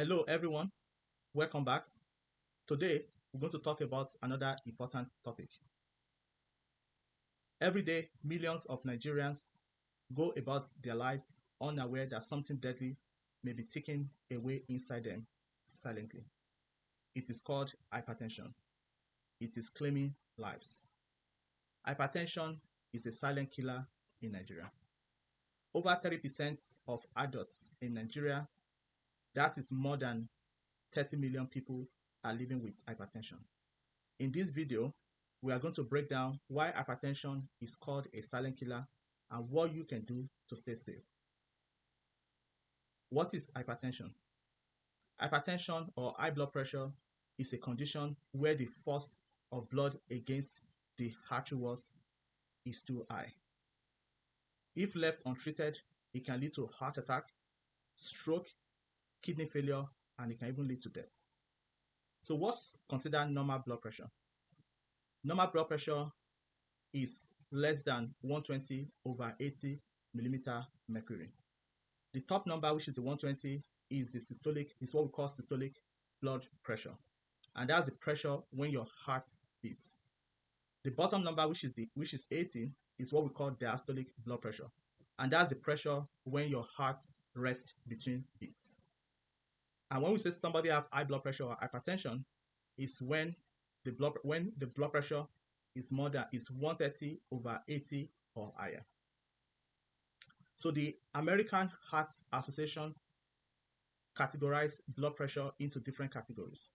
Hello, everyone. Welcome back. Today, we're going to talk about another important topic. Every day, millions of Nigerians go about their lives unaware that something deadly may be taken away inside them silently. It is called hypertension. It is claiming lives. Hypertension is a silent killer in Nigeria. Over 30% of adults in Nigeria, that is more than 30 million people, are living with hypertension. In this video, we are going to break down why hypertension is called a silent killer and what you can do to stay safe. What is hypertension? Hypertension or high blood pressure is a condition where the force of blood against the artery walls is too high. If left untreated, it can lead to heart attack, stroke, kidney failure, and it can even lead to death. So what's considered normal blood pressure? Normal blood pressure is less than 120 over 80 millimeter mercury. The top number, which is the 120, is what we call systolic blood pressure. And that's the pressure when your heart beats. The bottom number, which is 80, is what we call diastolic blood pressure. And that's the pressure when your heart rests between beats. And when we say somebody have high blood pressure or hypertension, is when the blood pressure is 130 over 80 or higher. So the American Heart Association categorized blood pressure into different categories.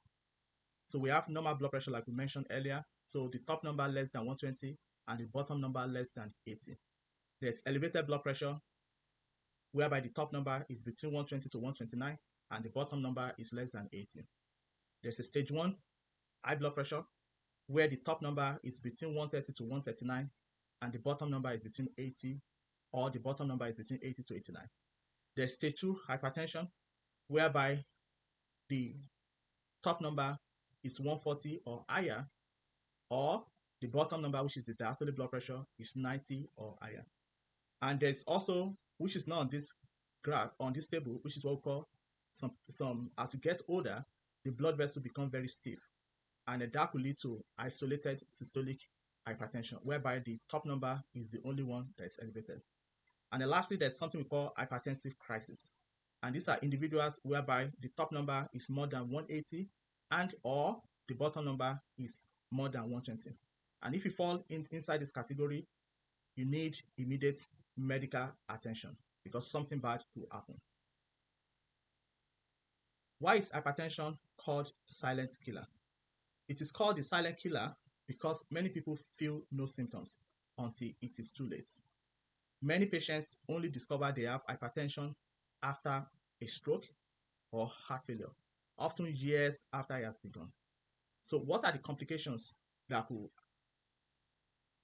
So we have normal blood pressure, like we mentioned earlier. So the top number less than 120 and the bottom number less than 80. There's elevated blood pressure, whereby the top number is between 120 to 129 and the bottom number is less than 80. There's a stage 1 high blood pressure, where the top number is between 130 to 139 and the bottom number is between 80, or the bottom number is between 80 to 89. There's stage 2 hypertension, whereby the top number is 140 or higher, or the bottom number, which is the diastolic blood pressure, is 90 or higher. And there's also, which is not on this graph, on this table, which is what we call some as you get older, the blood vessels become very stiff, and that could lead to isolated systolic hypertension, whereby the top number is the only one that is elevated. And then lastly, there's something we call hypertensive crisis. And these are individuals whereby the top number is more than 180 and or the bottom number is more than 120. And if you fall inside this category, you need immediate medical attention because something bad will happen. Why is hypertension called silent killer? It is called the silent killer because many people feel no symptoms until it is too late. Many patients only discover they have hypertension after a stroke or heart failure, often years after it has begun. So what are the complications that could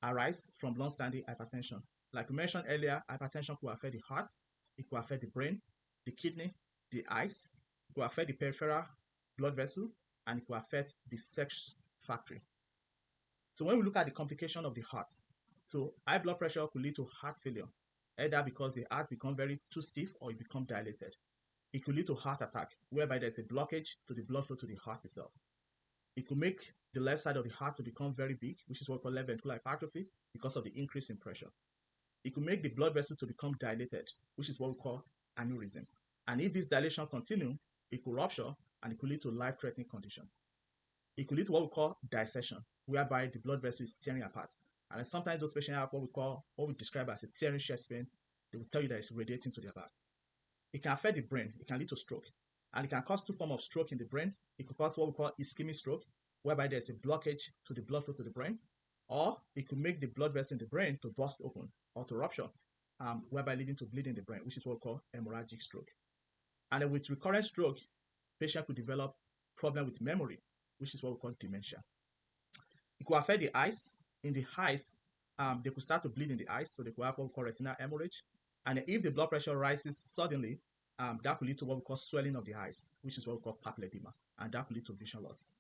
arise from long-standing hypertension? Like we mentioned earlier, hypertension could affect the heart, it could affect the brain, the kidney, the eyes, it could affect the peripheral blood vessel, and it could affect the sex factory. So when we look at the complication of the heart, so high blood pressure could lead to heart failure, either because the heart becomes too stiff or it becomes dilated. It could lead to heart attack, whereby there's a blockage to the blood flow to the heart itself. It could make the left side of the heart to become very big, which is what we call left ventricular hypertrophy, because of the increase in pressure. It could make the blood vessels to become dilated, which is what we call aneurysm. And if this dilation continues, it could rupture and it could lead to life-threatening condition. It could lead to what we call dissection, whereby the blood vessel is tearing apart. And sometimes those patients have what we describe as a tearing chest pain. They will tell you that it's radiating to their back. It can affect the brain. It can lead to stroke. And it can cause two forms of stroke in the brain. It could cause what we call ischemic stroke, whereby there's a blockage to the blood flow to the brain. Or it could make the blood vessel in the brain to burst open or to rupture, whereby leading to bleeding in the brain, which is what we call hemorrhagic stroke. And with recurrent stroke, patient could develop problem with memory, which is what we call dementia. It could affect the eyes. In the eyes, they could start to bleed in the eyes, so they could have what we call retinal hemorrhage. And if the blood pressure rises suddenly, that could lead to what we call swelling of the eyes, which is what we call papilla edema, and that could lead to vision loss.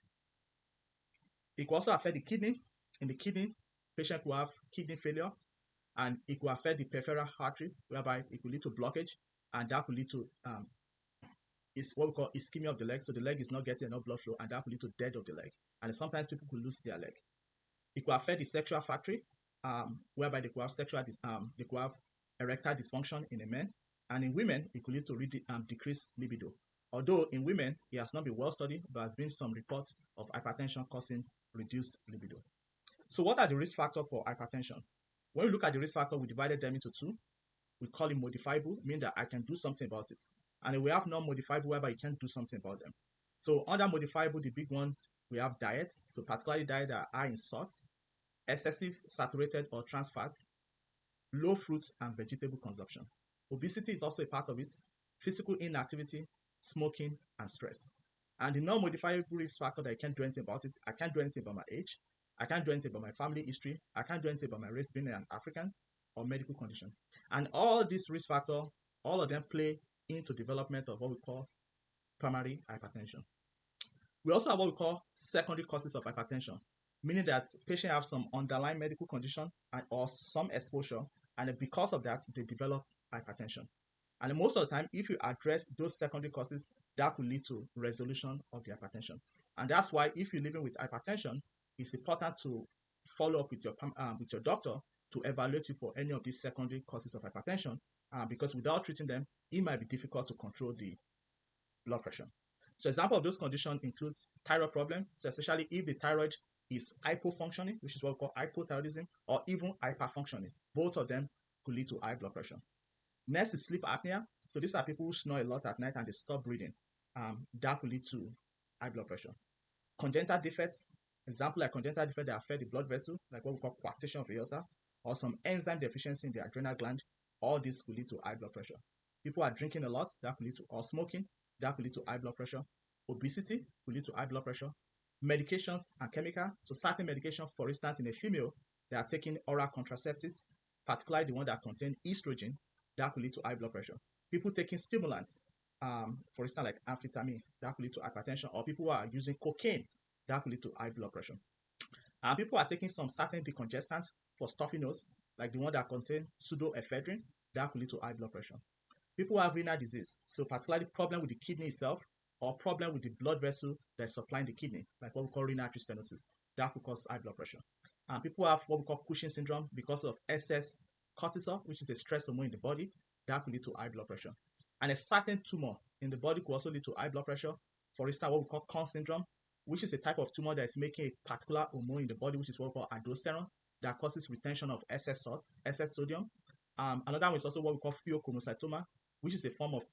It could also affect the kidney. In the kidney, patient could have kidney failure, and it could affect the peripheral artery, whereby it could lead to blockage, and that could lead to is what we call ischemia of the leg. So the leg is not getting enough blood flow, and that could lead to death of the leg. And sometimes people could lose their leg. It could affect the sexual factory, whereby they could have erectile dysfunction in a man, and in women it could lead to decreased libido. Although in women it has not been well studied, but has been some reports of hypertension causing reduced libido. So what are the risk factors for hypertension? When we look at the risk factor, we divided them into two. We call it modifiable, meaning that I can do something about it. And we have non-modifiable, whereby you can't do something about them. So under modifiable, the big one, we have diets. So particularly diet that are high in salt, excessive saturated or trans fats, low fruits and vegetable consumption. Obesity is also a part of it. Physical inactivity, smoking, and stress. And the non-modifiable risk factor that I can't do anything about it, I can't do anything about my age, I can't do anything about my family history, I can't do anything about my race being an African, or medical condition. And all these risk factors, all of them play into development of what we call primary hypertension. We also have what we call secondary causes of hypertension, meaning that patients have some underlying medical condition or some exposure, and because of that, they develop hypertension. And most of the time, if you address those secondary causes, that could lead to resolution of the hypertension. And that's why if you're living with hypertension, it's important to follow up with your doctor to evaluate you for any of these secondary causes of hypertension, because without treating them, it might be difficult to control the blood pressure. So example of those conditions includes thyroid problem, so especially if the thyroid is hypofunctioning, which is what we call hypothyroidism, or even hyperfunctioning. Both of them could lead to high blood pressure. Next is sleep apnea. So these are people who snore a lot at night and they stop breathing. That could lead to high blood pressure. Congenital defects, example like congenital defects that affect the blood vessel, like what we call coarctation of aorta, or some enzyme deficiency in the adrenal gland. All this could lead to high blood pressure. People are drinking a lot, that could lead to, or smoking, that could lead to high blood pressure. Obesity could lead to high blood pressure. Medications and chemical, so certain medication, for instance, in a female, they are taking oral contraceptives, particularly the one that contain estrogen, that could lead to high blood pressure. People taking stimulants, for instance, like amphetamine, that could lead to hypertension, or people who are using cocaine, that could lead to high blood pressure. And people are taking some certain decongestants for stuffy nose, like the one that contain pseudoephedrine, that could lead to high blood pressure. People who have renal disease, so particularly problem with the kidney itself, or problem with the blood vessel that's supplying the kidney, like what we call renal artery stenosis, that could cause high blood pressure. And people have what we call Cushing syndrome because of excess cortisol, which is a stress hormone in the body, that could lead to high blood pressure. And a certain tumor in the body could also lead to high blood pressure. For instance, what we call Conn syndrome, which is a type of tumor that is making a particular hormone in the body, which is what we call aldosterone, that causes retention of excess salts, excess sodium. Another one is also what we call pheochromocytoma, which is a form of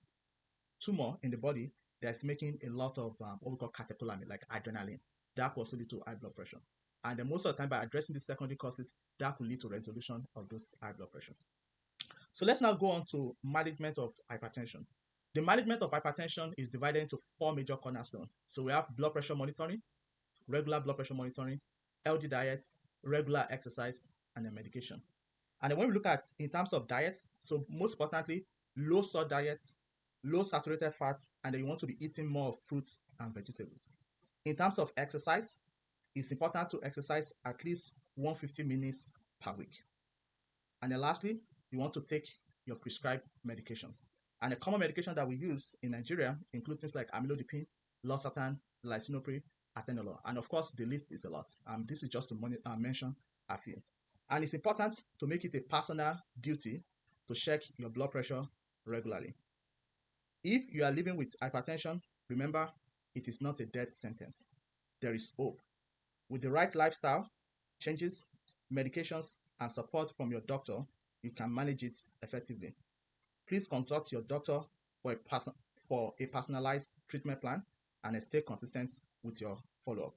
tumor in the body that's making a lot of what we call catecholamine, like adrenaline. That could also lead to high blood pressure. And then most of the time, by addressing these secondary causes, that could lead to resolution of those high blood pressure. So let's now go on to management of hypertension. The management of hypertension is divided into four major cornerstones. So we have blood pressure monitoring, regular blood pressure monitoring, healthy diet, regular exercise, and then medication. And then when we look at in terms of diet, so most importantly, low salt diets, low saturated fats, and then you want to be eating more of fruits and vegetables. In terms of exercise, it's important to exercise at least 150 minutes per week. And then lastly, you want to take your prescribed medications. And the common medication that we use in Nigeria includes things like amlodipine, losartan, lisinopril, atenolol. And of course, the list is a lot. This is just to mention a few. And it's important to make it a personal duty to check your blood pressure regularly. If you are living with hypertension, remember, it is not a death sentence. There is hope. With the right lifestyle changes, medications, and support from your doctor, you can manage it effectively. Please consult your doctor for a personalized treatment plan and stay consistent with your follow-up.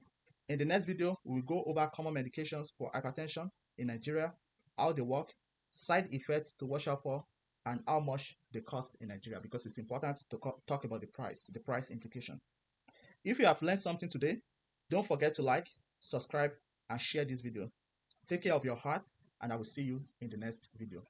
In the next video, we will go over common medications for hypertension in Nigeria, how they work, side effects to watch out for, and how much they cost in Nigeria, because it's important to talk about the price implication. If you have learned something today, don't forget to like, subscribe, and share this video. Take care of your heart, and I will see you in the next video.